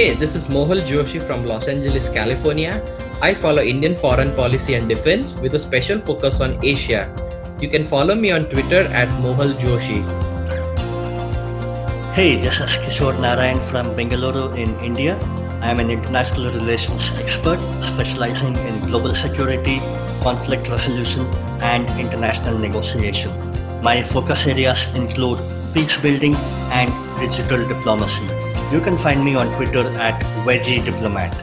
Hey, this is Mohal Joshi from Los Angeles, California. I follow Indian foreign policy and defense with a special focus on Asia. You can follow me on Twitter at Mohal Joshi. Hey, this is Kishor from Bengaluru in India. I am an international relations expert specializing in global security, conflict resolution, and international negotiation. My focus areas include peace building and digital diplomacy. You can find me on Twitter at Veggie Diplomat.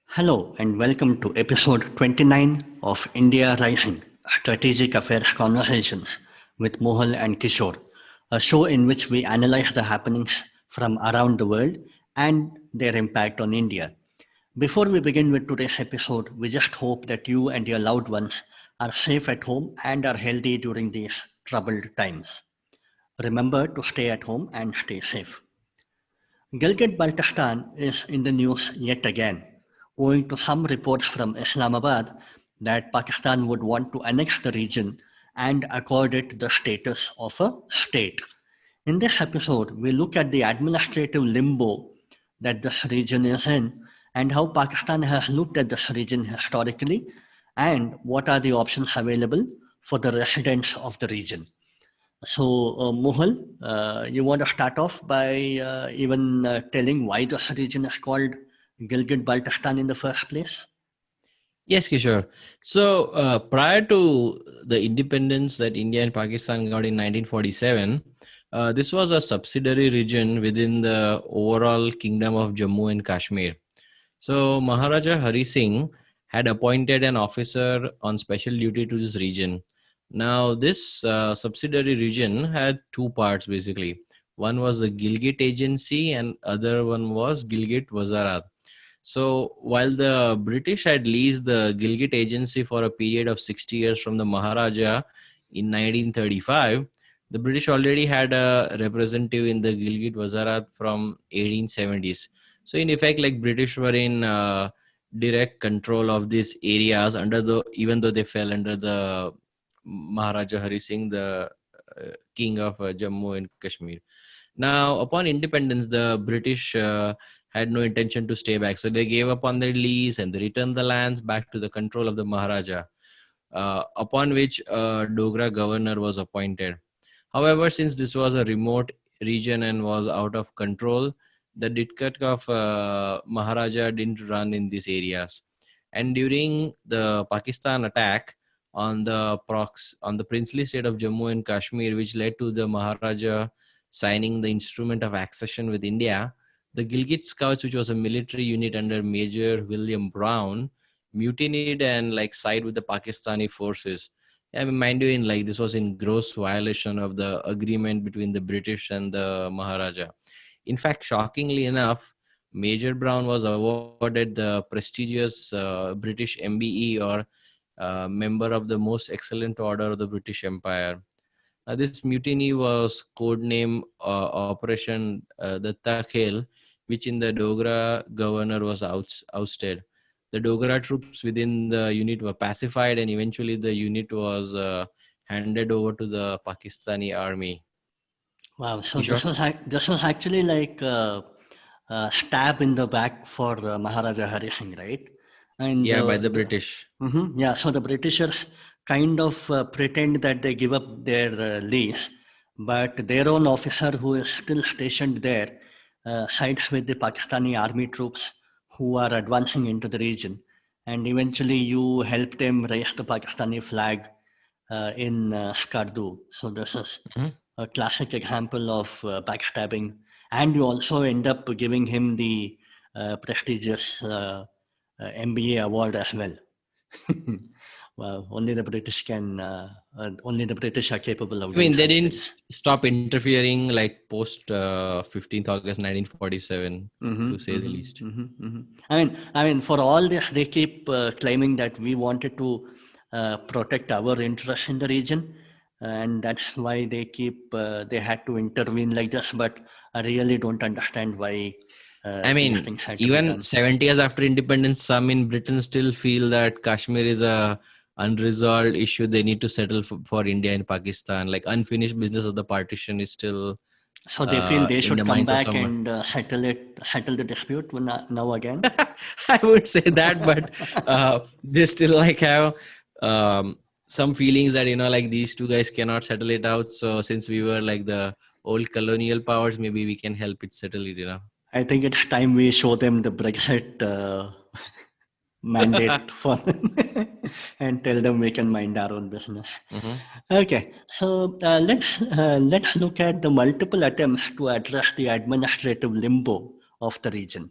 Hello and welcome to episode 29 of India Rising, Strategic Affairs Conversations with Mohal and Kishor, a show in which we analyze the happenings from around the world and their impact on India. Before we begin with today's episode, we just hope that you and your loved ones are safe at home and are healthy during these troubled times. Remember to stay at home and stay safe. Gilgit Baltistan is in the news yet again, owing to some reports from Islamabad that Pakistan would want to annex the region and accord it the status of a state. In this episode, we look at the administrative limbo that this region is in and how Pakistan has looked at this region historically and what are the options available for the residents of the region. So, Mohal, you want to start off by even telling why this region is called Gilgit Baltistan in the first place? Yes, Kishore. So prior to the independence that India and Pakistan got in 1947, this was a subsidiary region within the overall Kingdom of Jammu and Kashmir. So Maharaja Hari Singh had appointed an officer on special duty to this region. Now, this subsidiary region had two parts basically. One was the Gilgit Agency and other one was Gilgit Wazarat. So while the British had leased the Gilgit Agency for a period of 60 years from the Maharaja in 1935, the British already had a representative in the Gilgit Wazarat from 1870s. So in effect, like British were in direct control of these areas even though they fell under the Maharaja Hari Singh, the king of Jammu and Kashmir. Now, upon independence, the British had no intention to stay back. So they gave up on their lease and they returned the lands back to the control of the Maharaja, upon which a Dogra governor was appointed. However, since this was a remote region and was out of control, the diktat of Maharaja didn't run in these areas. And during the Pakistan attack on the princely state of Jammu and Kashmir, which led to the Maharaja signing the instrument of accession with India, the Gilgit Scouts, which was a military unit under Major William Brown, mutinied and sided with the Pakistani forces. I mean, mind you, this was in gross violation of the agreement between the British and the Maharaja. In fact, shockingly enough, Major Brown was awarded the prestigious British MBE, or member of the most excellent order of the British Empire. This mutiny was codenamed Operation the Takhel, which in the Dogra governor was ousted. The Dogra troops within the unit were pacified and eventually the unit was handed over to the Pakistani army. Wow, so this was actually like a stab in the back for Maharaja Hari Singh, right? And by the British. Yeah, so the Britishers kind of pretend that they give up their lease, but their own officer who is still stationed there sides with the Pakistani army troops who are advancing into the region. And eventually you help them raise the Pakistani flag in Skardu. So this is a classic example of backstabbing. And you also end up giving him the prestigious MBA award as well. Well, only the British are capable of. I mean, they didn't stop interfering post 15th August 1947, to say the least. I mean, for all this, they keep claiming that we wanted to protect our interests in the region, and that's why they had to intervene like this. But I really don't understand why. I mean, even 70 years after independence, some in Britain still feel that Kashmir is a unresolved issue they need to settle for India and Pakistan. Unfinished business of the partition is still So they feel they in the should come minds of back someone. and settle the dispute now again. I would say that, but they still like have um, some feelings that like these two guys cannot settle it out. So since we were like the old colonial powers, maybe we can help it settle it. I think it's time we show them the Brexit mandate for them and tell them we can mind our own business. Hmm. Okay, so let's look at the multiple attempts to address the administrative limbo of the region.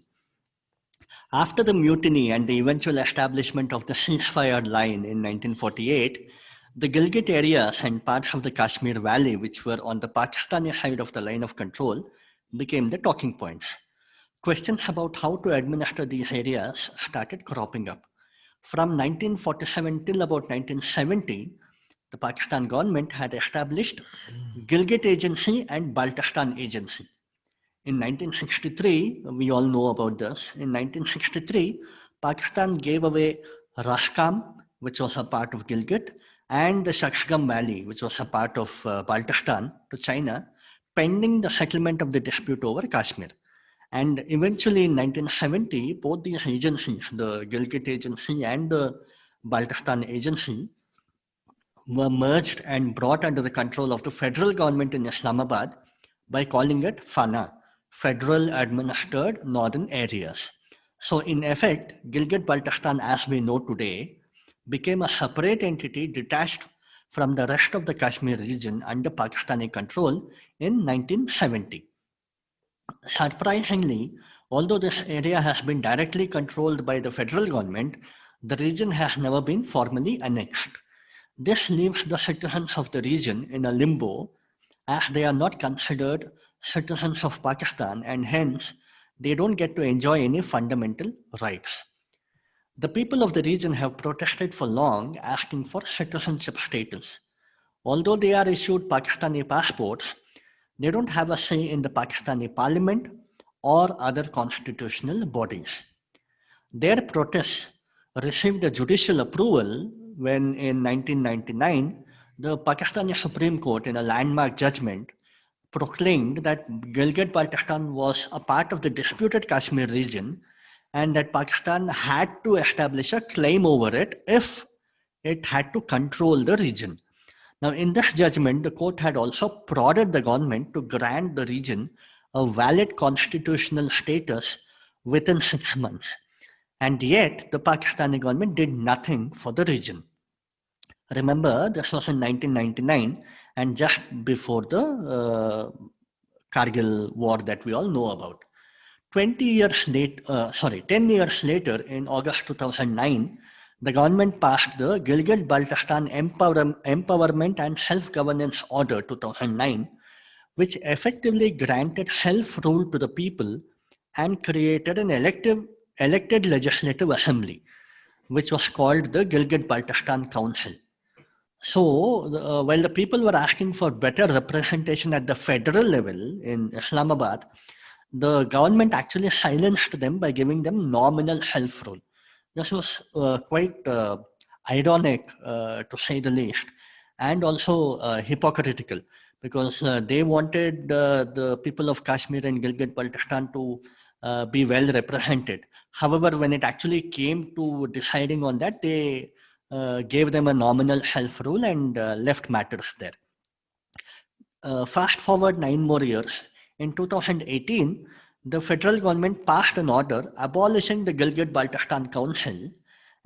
After the mutiny and the eventual establishment of the ceasefire line in 1948, the Gilgit areas and parts of the Kashmir Valley, which were on the Pakistani side of the line of control, became the talking points. Questions about how to administer these areas started cropping up. From 1947 till about 1970, the Pakistan government had established Gilgit Agency and Baltistan Agency. In 1963, we all know about this. In 1963, Pakistan gave away Rashkam, which was a part of Gilgit, and the Shaksgam Valley, which was a part of Baltistan, to China, pending the settlement of the dispute over Kashmir. And eventually in 1970, both these agencies, the Gilgit Agency and the Baltistan Agency, were merged and brought under the control of the federal government in Islamabad by calling it FANA, Federal Administered Northern Areas. So, in effect, Gilgit Baltistan, as we know today, became a separate entity detached from the rest of the Kashmir region under Pakistani control in 1970. Surprisingly, although this area has been directly controlled by the federal government, the region has never been formally annexed. This leaves the citizens of the region in a limbo as they are not considered citizens of Pakistan and hence they don't get to enjoy any fundamental rights. The people of the region have protested for long asking for citizenship status. Although they are issued Pakistani passports, they don't have a say in the Pakistani parliament or other constitutional bodies. Their protests received a judicial approval when, in 1999, the Pakistani Supreme Court, in a landmark judgment, proclaimed that Gilgit Baltistan was a part of the disputed Kashmir region and that Pakistan had to establish a claim over it if it had to control the region. Now, in this judgment, the court had also prodded the government to grant the region a valid constitutional status within 6 months. And yet, the Pakistani government did nothing for the region. Remember, this was in 1999 and just before the Kargil war that we all know about. 10 years later, in August 2009, the government passed the Gilgit Baltistan Empowerment and Self-Governance Order 2009, which effectively granted self-rule to the people and created an elected legislative assembly, which was called the Gilgit Baltistan Council. So, while the people were asking for better representation at the federal level in Islamabad, the government actually silenced them by giving them nominal self rule. This was quite ironic, to say the least, and also hypocritical because they wanted the people of Kashmir and Gilgit Baltistan to be well represented. However, when it actually came to deciding on that, they gave them a nominal self rule and left matters there. Fast forward 9 more years. In 2018, the federal government passed an order abolishing the Gilgit Baltistan Council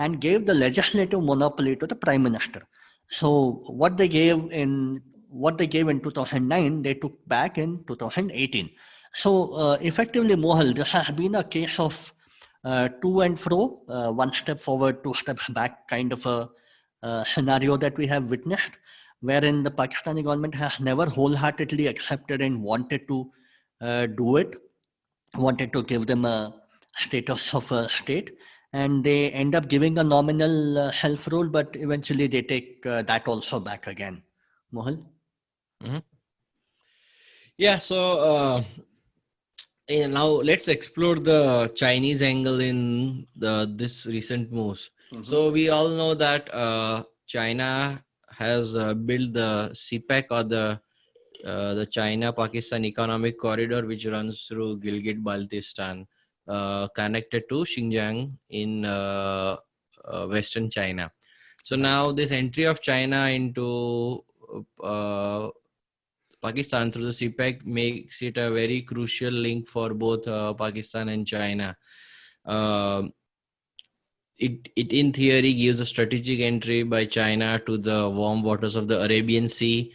and gave the legislative monopoly to the Prime Minister. So what they gave in 2009, they took back in 2018. So effectively, Mohal, this has been a case of to and fro, one step forward, two steps back kind of a scenario that we have witnessed, wherein the Pakistani government has never wholeheartedly accepted and wanted to do it, wanted to give them a status of a state, and they end up giving a nominal self rule, but eventually they take that also back again. Mohal? Hmm. Yeah. So now let's explore the Chinese angle in this recent moves. So we all know that China has built the CPEC or the the China-Pakistan economic corridor, which runs through Gilgit Baltistan, connected to Xinjiang in Western China. So now this entry of China into Pakistan through the CPEC makes it a very crucial link for both Pakistan and China. It in theory gives a strategic entry by China to the warm waters of the Arabian Sea.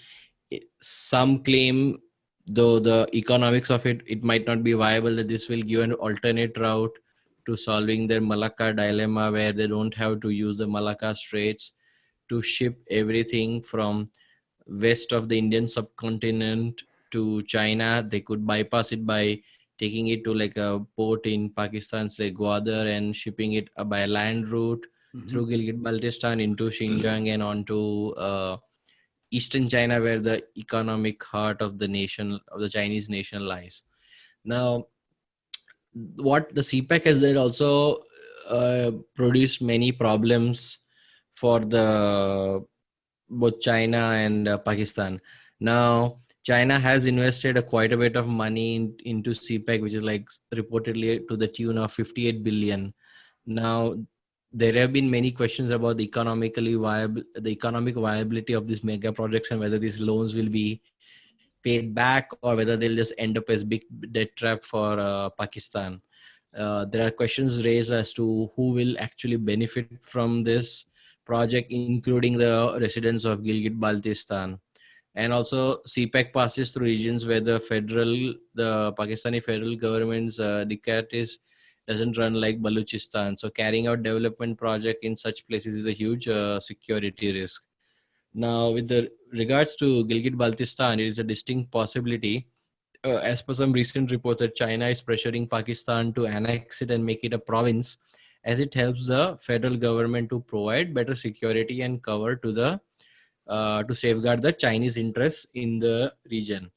Some claim, though the economics of it might not be viable, that this will give an alternate route to solving their Malacca dilemma, where they don't have to use the Malacca Straits to ship everything from west of the Indian subcontinent to China. They could bypass it by taking it to like a port in Pakistan's like Gwadar and shipping it by land route through Gilgit Baltistan into Xinjiang and onto eastern China, where the economic heart of the nation, of the Chinese nation, lies. Now, what the CPEC has done also produced many problems for the both China and Pakistan. Now, China has invested quite a bit of money into CPEC, which is like reportedly to the tune of 58 billion. Now, there have been many questions about the economic viability of these mega projects and whether these loans will be paid back or whether they'll just end up as big debt trap for Pakistan. There are questions raised as to who will actually benefit from this project, including the residents of Gilgit Baltistan. And also CPEC passes through regions where the Pakistani federal government's decrees doesn't run like Balochistan. So carrying out development project in such places is a huge security risk. Now, with the regards to Gilgit Baltistan, it is a distinct possibility. As per some recent reports, that China is pressuring Pakistan to annex it and make it a province, as it helps the federal government to provide better security and cover to the to safeguard the Chinese interests in the region.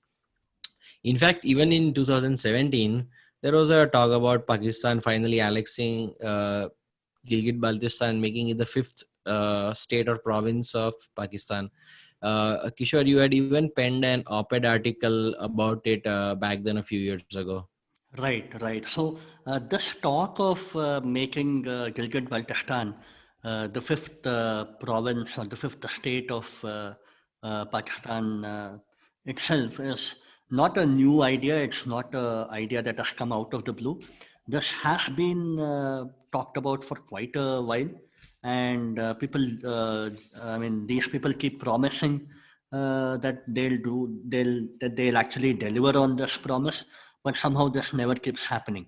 In fact, even in 2017, there was a talk about Pakistan finally annexing Gilgit Baltistan, making it the fifth state or province of Pakistan. Kishor, you had even penned an op-ed article about it back then a few years ago. Right, right. So this talk of making Gilgit Baltistan the fifth province or the fifth state of Pakistan itself is not a new idea. It's not an idea that has come out of the blue. This has been talked about for quite a while, and these people keep promising that they'll actually deliver on this promise, but somehow this never keeps happening.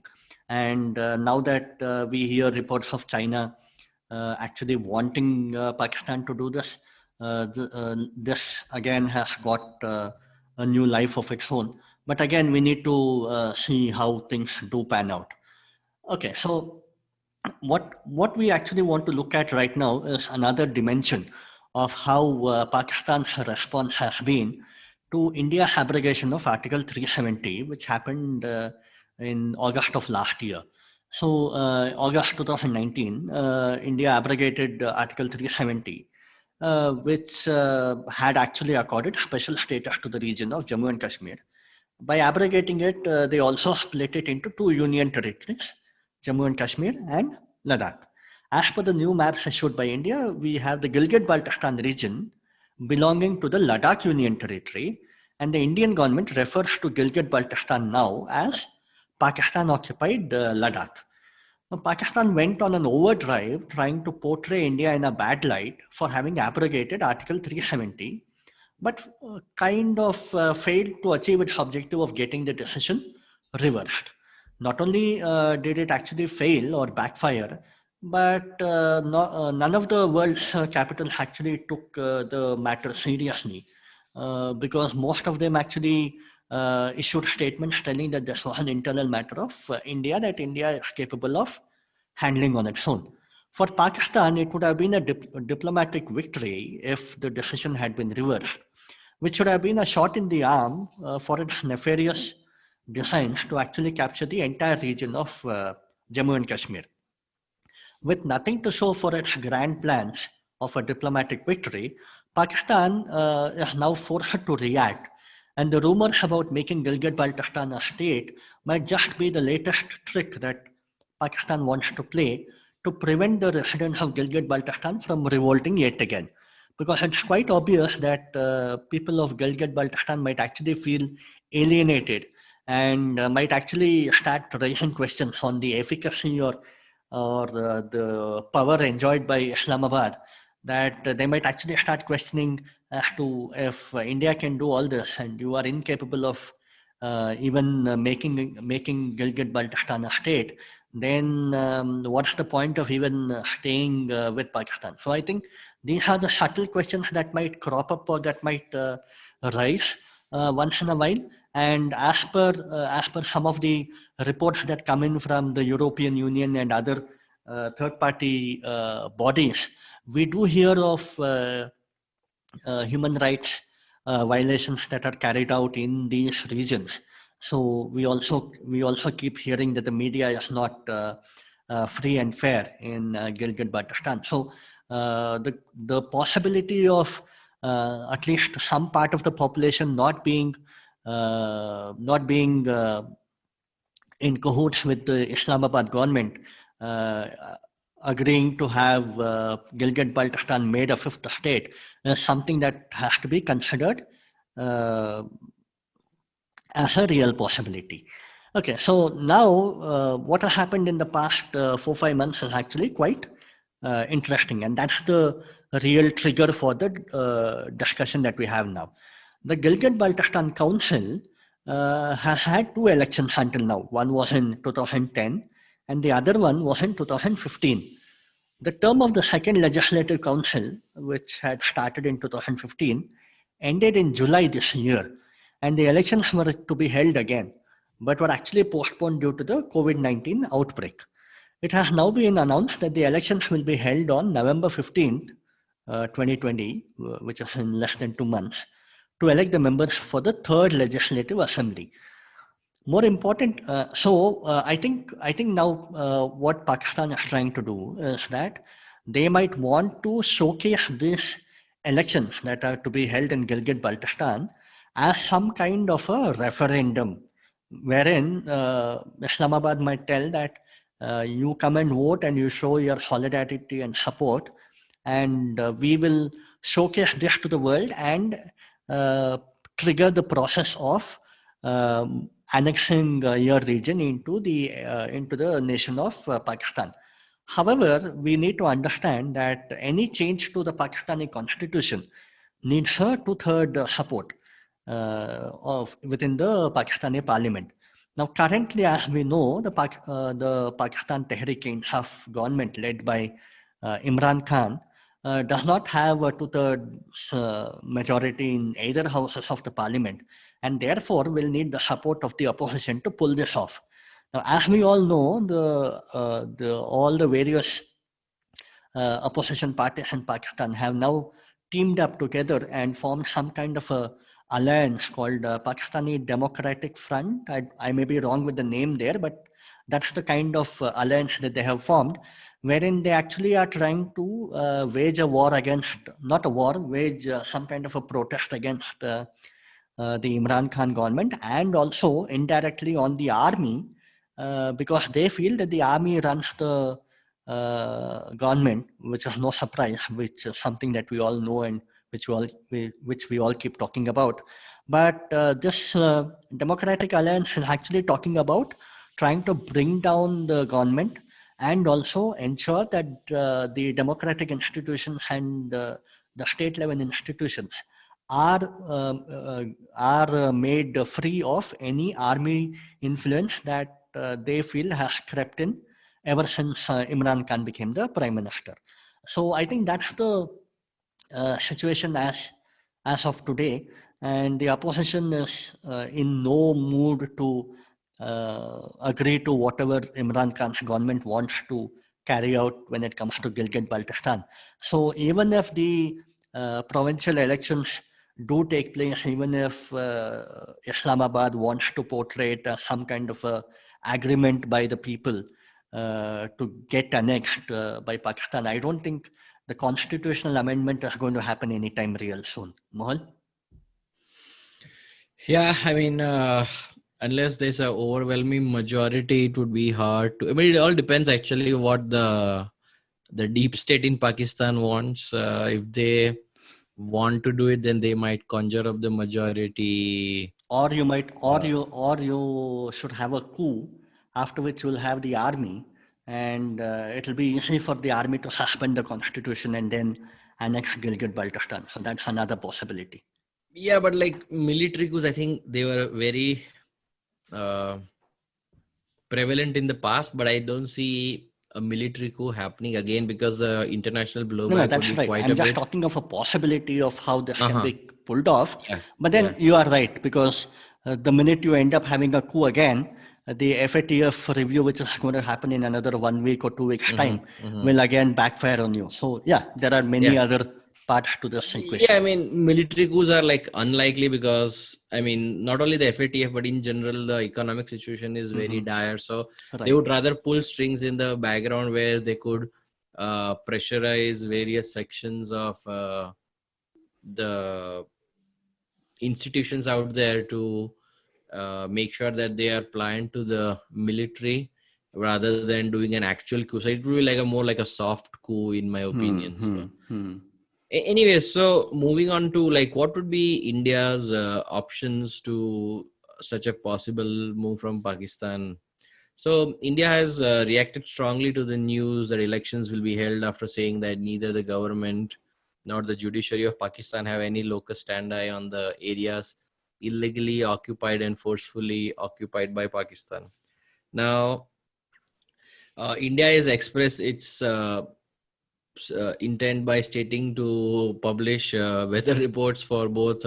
And now that we hear reports of China actually wanting Pakistan to do this, this again has got a new life of its own. But again, we need to see how things do pan out. Okay, so what we actually want to look at right now is another dimension of how Pakistan's response has been to India's abrogation of Article 370, which happened in August of last year. So, August 2019, India abrogated Article 370, which had actually accorded special status to the region of Jammu and Kashmir. By abrogating it, they also split it into two union territories, Jammu and Kashmir and Ladakh. As per the new maps issued by India, we have the Gilgit Baltistan region belonging to the Ladakh Union Territory, and the Indian government refers to Gilgit Baltistan now as Pakistan Occupied Ladakh. Now, Pakistan went on an overdrive trying to portray India in a bad light for having abrogated Article 370, but kind of failed to achieve its objective of getting the decision reversed. Not only did it actually fail or backfire, but none of the world's capitals actually took the matter seriously, because most of them actually issued statements telling that this was an internal matter of India, that India is capable of handling on its own. For Pakistan, it would have been a diplomatic victory if the decision had been reversed, which would have been a shot in the arm for its nefarious designs to actually capture the entire region of Jammu and Kashmir. With nothing to show for its grand plans of a diplomatic victory, Pakistan is now forced to react And the rumors about making Gilgit Baltistan a state might just be the latest trick that Pakistan wants to play to prevent the residents of Gilgit Baltistan from revolting yet again. Because it's quite obvious that people of Gilgit Baltistan might actually feel alienated and might actually start raising questions on the efficacy or the power enjoyed by Islamabad, that they might actually start questioning as to if India can do all this and you are incapable of even making Gilgit Baltistan a state, then what's the point of even staying with Pakistan? So I think these are the subtle questions that might crop up or that might rise once in a while. And as per some of the reports that come in from the European Union and other third-party bodies, we do hear of human rights violations that are carried out in these regions. So we also keep hearing that the media is not free and fair in Gilgit Baltistan. So the possibility of at least some part of the population not being in cahoots with the Islamabad government, uh, agreeing to have Gilgit Baltistan made a fifth state is something that has to be considered uh, as a real possibility. Okay, so now what has happened in the past 4-5 months is actually quite interesting, and that's the real trigger for the discussion that we have now. The Gilgit Baltistan Council has had two elections until now. One was in 2010, and the other one was in 2015. The term of the second Legislative Council, which had started in 2015, ended in July this year, and the elections were to be held again, but were actually postponed due to the COVID-19 outbreak. It has now been announced that the elections will be held on November 15th, 2020, which is in less than 2 months, to elect the members for the third Legislative Assembly. More important, I think now what Pakistan is trying to do is that they might want to showcase these elections that are to be held in Gilgit Baltistan as some kind of a referendum, wherein Islamabad might tell that you come and vote and you show your solidarity and support, and we will showcase this to the world and uh, trigger the process of annexing your region into the nation of Pakistan. However, we need to understand that any change to the Pakistani constitution needs a two-third support of within the Pakistani parliament. Now, currently, as we know, the Pakistan Tehreek-e-Insaf government led by Imran Khan does not have a two-third majority in either houses of the parliament, and therefore will need the support of the opposition to pull this off. Now, as we all know, all the various opposition parties in Pakistan have now teamed up together and formed some kind of a alliance called Pakistani Democratic Front. I may be wrong with the name there, but that's the kind of alliance that they have formed, wherein they actually are trying to wage a war against, not a war, wage some kind of a protest against the Imran Khan government, and also indirectly on the army, because they feel that the army runs the government, which is no surprise, which is something that we all know and which we all keep talking about. But this Democratic Alliance is actually talking about trying to bring down the government and also ensure that the democratic institutions and the state level institutions are made free of any army influence that they feel has crept in ever since Imran Khan became the prime minister. So I think that's the situation as of today, and the opposition is in no mood to agree to whatever Imran Khan's government wants to carry out when it comes to Gilgit Baltistan. So even if the provincial elections do take place, even if Islamabad wants to portray it as some kind of a agreement by the people to get annexed by Pakistan, I don't think the constitutional amendment is going to happen anytime real soon. Mohal? Yeah, I mean, unless there's a overwhelming majority, it would be hard to. I mean, it all depends actually what the deep state in Pakistan wants. If they want to do it, then they might conjure up the majority. Or you might, Uh, or you should have a coup, after which you'll have the army, and it'll be easy for the army to suspend the constitution and then annex Gilgit Baltistan. So that's another possibility. yeah, but like military coups, I think they were very uh, prevalent in the past, but I don't see a military coup happening again because the international No, no, blowback would that's be right. quite I'm a just bit. talking of a possibility of how this Uh can huh. be pulled off. Yeah. But then Yeah. you are right, because the minute you end up having a coup again, the FATF review, which is going to happen in another 1 week or 2 weeks' Mm-hmm. time, Mm-hmm. will again backfire on you. So, yeah, there are many Yeah. other parts to this Yeah, equation. I mean, military coups are like unlikely because I mean, not only the FATF, but in general, the economic situation is very Hmm. dire. So they Right. would rather pull strings in the background where they could pressurize various sections of the institutions out there to make sure that they are pliant to the military rather than doing an actual coup. So it will be like a more like a soft coup, in my Hmm. opinion. Hmm. So. Hmm. Anyway, so moving on to like what would be India's options to such a possible move from Pakistan. So India has reacted strongly to the news that elections will be held after saying that neither the government nor the judiciary of Pakistan have any locus standi on the areas illegally occupied and forcefully occupied by Pakistan. Now, India has expressed its intent by stating to publish weather reports for both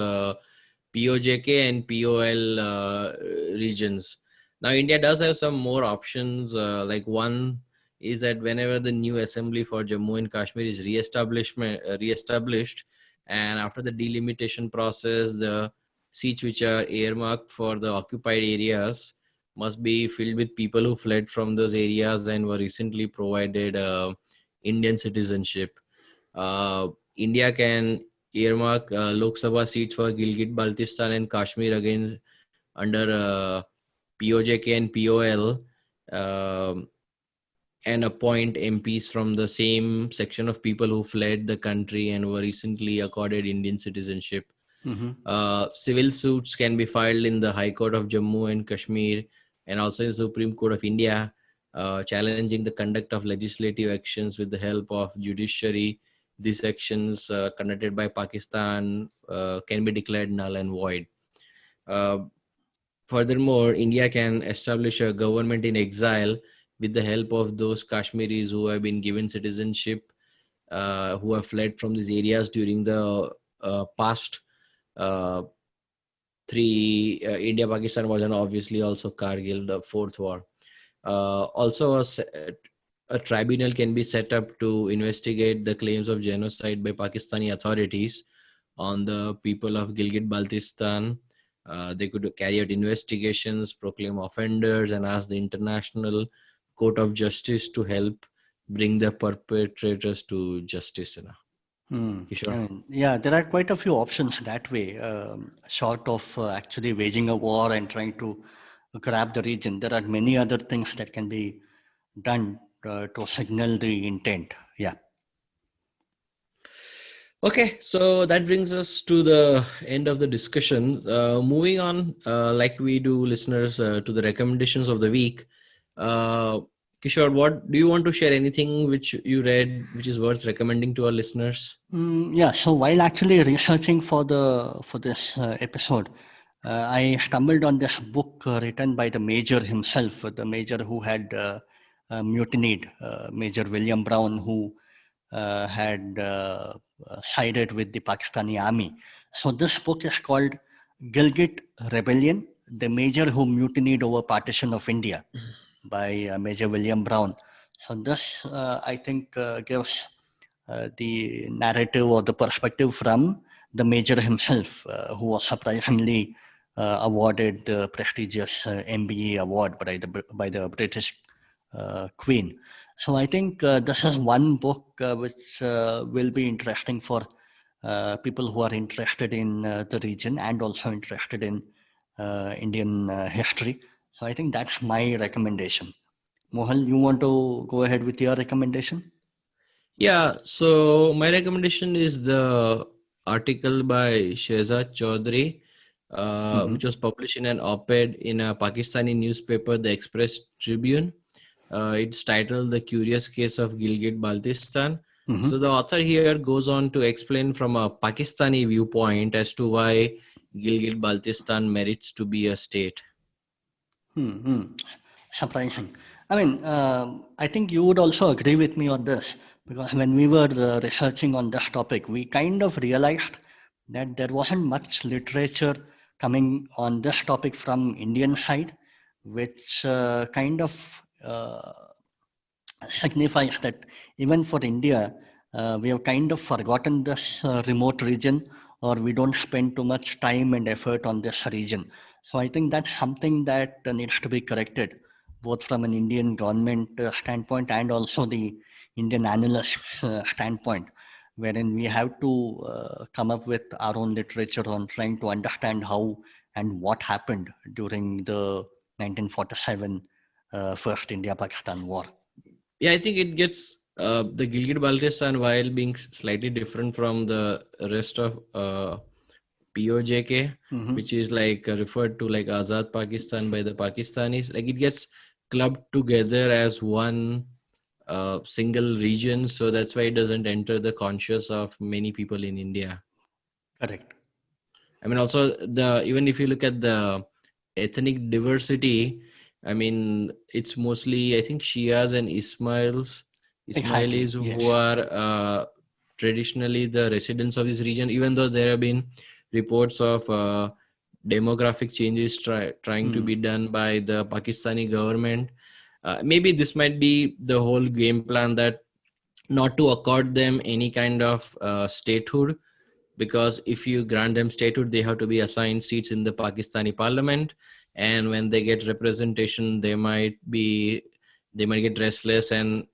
POJK and POL regions. Now, India does have some more options. Like one is that whenever the new assembly for Jammu and Kashmir is reestablished, and after the delimitation process, the seats which are earmarked for the occupied areas must be filled with people who fled from those areas and were recently provided Indian citizenship. India can earmark Lok Sabha seats for Gilgit Baltistan and Kashmir again under POJK and POL, um, and appoint MPs from the same section of people who fled the country and were recently accorded Indian citizenship. Hmm. Civil suits can be filed in the High Court of Jammu and Kashmir and also in the Supreme Court of India, challenging the conduct of legislative actions with the help of judiciary. These actions conducted by Pakistan can be declared null and void. Uh, Furthermore, India can establish a government in exile with the help of those Kashmiris who have been given citizenship, who have fled from these areas during the past uh, three India Pakistan wars, and obviously also Kargil, the fourth war. Also, a tribunal can be set up to investigate the claims of genocide by Pakistani authorities on the people of Gilgit Baltistan. They could carry out investigations, proclaim offenders, and ask the International Court of Justice to help bring the perpetrators to justice. Hmm. I Kishore. mean, yeah, there are quite a few options that way, short of actually waging a war and trying to grab the region. There are many other things that can be done to signal the intent. Yeah. Okay, so that brings us to the end of the discussion. Moving on, like we do, listeners, to the recommendations of the week. Uh, Kishore, what do you want to share? Anything which you read which is worth recommending to our listeners? Yeah. So while actually researching for this episode, I stumbled on this book written by the major himself, the major who had mutinied, Major William Brown, who had sided with the Pakistani army. So this book is called Gilgit Rebellion: The Major Who Mutinied Over Partition of India, by Major William Brown. So this, I think, gives the narrative or the perspective from the major himself, who was surprisingly awarded the prestigious MBE award by the British Queen. So I think this is one book which will be interesting for people who are interested in the region and also interested in Indian history. So I think that's my recommendation. Mohal, you want to go ahead with your recommendation? Yeah, so my recommendation is the article by Shehzad Chaudhry, which was published in an op-ed in a Pakistani newspaper, the Express Tribune. It's titled The Curious Case of Gilgit Baltistan. So the author here goes on to explain from a Pakistani viewpoint as to why Gilgit Baltistan merits to be a state. Surprising. I mean, I think you would also agree with me on this because when we were researching on this topic, we kind of realized that there wasn't much literature coming on this topic from Indian side, which kind of signifies that even for India, we have kind of forgotten this remote region, or we don't spend too much time and effort on this region. So I think that's something that needs to be corrected, both from an Indian government standpoint and also the Indian analyst standpoint, wherein we have to come up with our own literature on trying to understand how and what happened during the 1947 First India-Pakistan War. Yeah, I think it gets the Gilgit Baltistan, while being slightly different from the rest of POJK, which is like referred to like Azad Pakistan by the Pakistanis, like it gets clubbed together as one single region. So that's why it doesn't enter the conscious of many people in India. Correct. I mean, also even if you look at the ethnic diversity, I mean, it's mostly I think Shias and Exactly. Ismailis Yes. who are traditionally the residents of this region. Even though there have been reports of demographic changes trying to be done by the Pakistani government, maybe this might be the whole game plan, that not to accord them any kind of statehood, because if you grant them statehood, they have to be assigned seats in the Pakistani parliament, and when they get representation, they might get restless and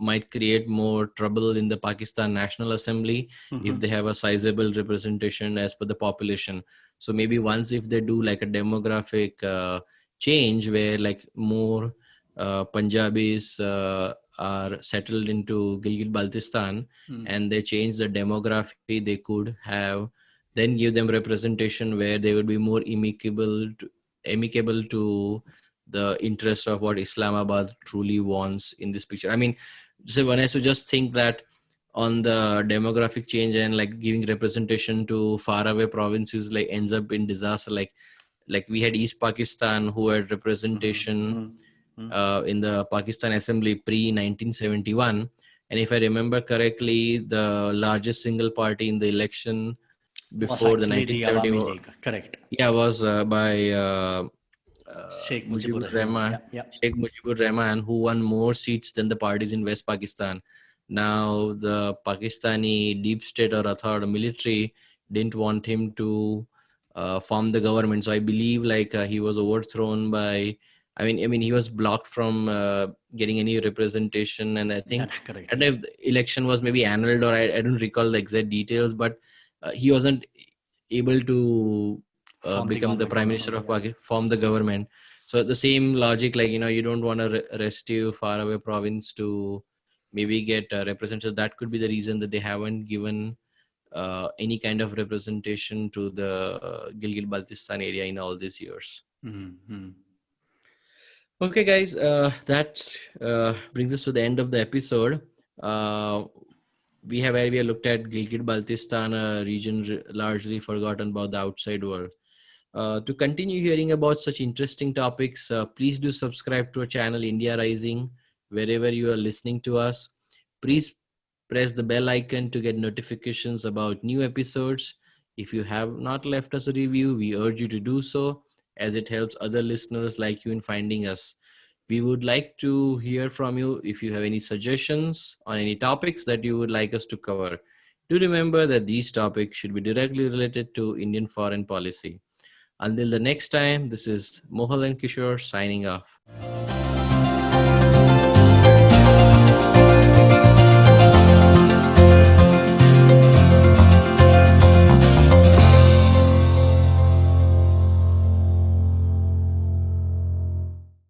might create more trouble in the Pakistan National Assembly if they have a sizable representation as per the population. So maybe once if they do like a demographic change where like more Punjabis are settled into Gilgit Baltistan, and they change the demography, they could have then give them representation where they would be more amicable to the interest of what Islamabad truly wants in this picture. I mean, so one has to just think that on the demographic change and like giving representation to faraway provinces like ends up in disaster. Like we had East Pakistan who had representation in the Pakistan Assembly pre 1971, and if I remember correctly, the largest single party in the election Was before the actually the 1970, Awami League. Correct. yeah, was by Sheikh Mujibur Mujibur Rahman. Rahman, Yeah, yeah. Sheikh Mujibur Rahman, who won more seats than the parties in West Pakistan. Now, the Pakistani deep state or authority military didn't want him to form the government. So I believe like he was overthrown by. I mean, he was blocked from getting any representation, and I think That's correct. I don't know if the election was maybe annulled, or I don't recall the exact details, but he wasn't able to Form the become the government. prime minister of Pakistan, form the government. So the same logic, like you don't want a restive faraway province to maybe get represented. That could be the reason that they haven't given any kind of representation to the Gilgit Baltistan area in all these years. Okay, guys, that brings us to the end of the episode. We have looked at Gilgit Baltistan, a region largely forgotten about the outside world. To continue hearing about such interesting topics, please do subscribe to our channel India Rising wherever you are listening to us. Please press the bell icon to get notifications about new episodes. If you have not left us a review, we urge you to do so, as it helps other listeners like you in finding us. We would like to hear from you if you have any suggestions on any topics that you would like us to cover. Do remember that these topics should be directly related to Indian foreign policy. Until the next time, this is Mohal and Kishor signing off.